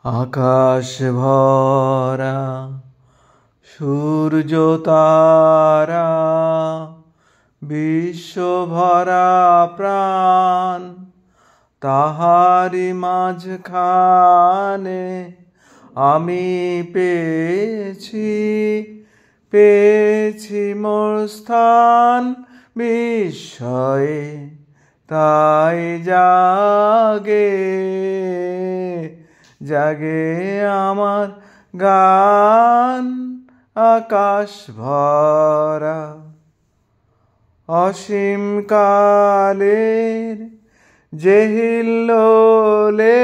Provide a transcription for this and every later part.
আকাশ ভরা সূর্য তারা, বিশ্ব ভরা প্রাণ, তাহারি মাঝখানে আমি পেয়েছি মোর স্থান। বিস্ময়ে তাই জাগে আমার গান। আকাশ ভরা অসীম কালের যে হিল্লোলে,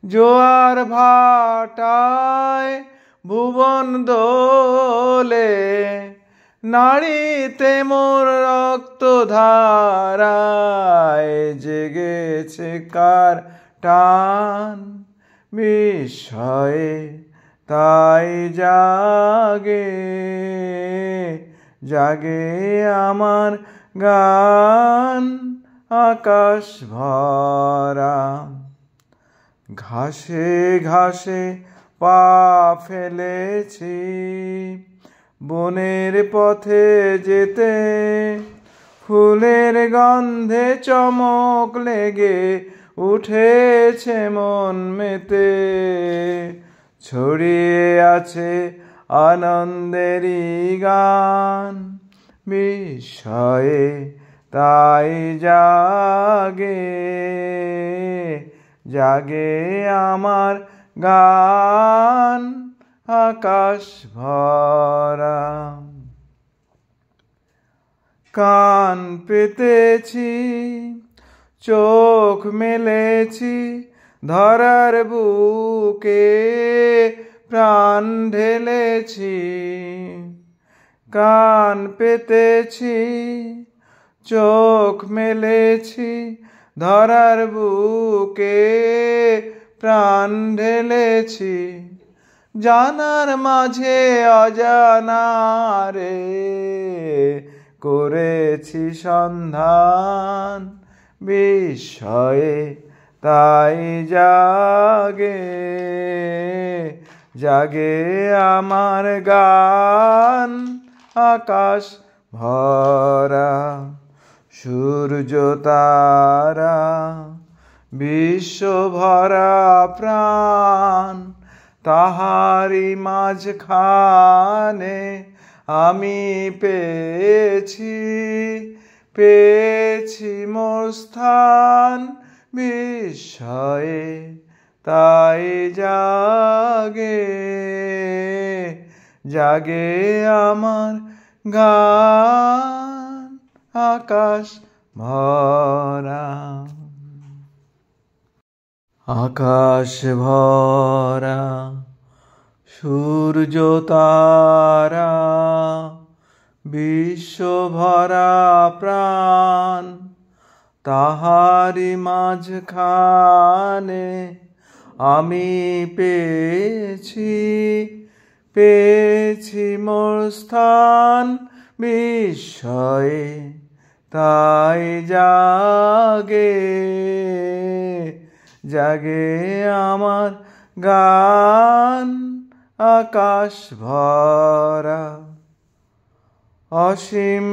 জোয়ার ভাটায় ভুবন দোলে, নাড়িতে মোর রক্ত ধারায় জেগেছে কার টান। বিস্ময়ে তাই জাগে আমার গান। আকাশ ভরা ঘাসে ঘাসে পা ফেলেছি, বনের পথে যেতে ফুলের গন্ধে চমক লেগে উঠেছে মন মেতে। ছড়িয়ে আছে আনন্দেরই গান। বিস্ময়ে তাই জাগে আমার গান। আকাশ ভরা কান পেতেছি, চোখ মেলেছি ধরার বুকে, প্রাণ ঢেলেছি। কান পেতেছি, চোখ মেলেছি ধরার বুকে, প্রাণ ঢেলেছি। জানার মাঝে অজানারে করেছি সন্ধান। বিস্ময়ে তাই জাগে আমার গান। আকাশ ভরা সূর্য তারা, বিশ্ব ভরা প্রাণ, তাহারি মাঝখানে আমি পেয়েছি মোর স্থান। বিস্ময়ে তাই জাগে আমার গান। আকাশ ভরা আকাশ ভরা সূর্য তারা, বিশ্ব ভরা প্রাণ, তাহারি মাঝখানে আমি পেয়েছি মোর স্থান। বিস্ময়ে তাই জাগে আমার গান। আকাশ ভরা অসীম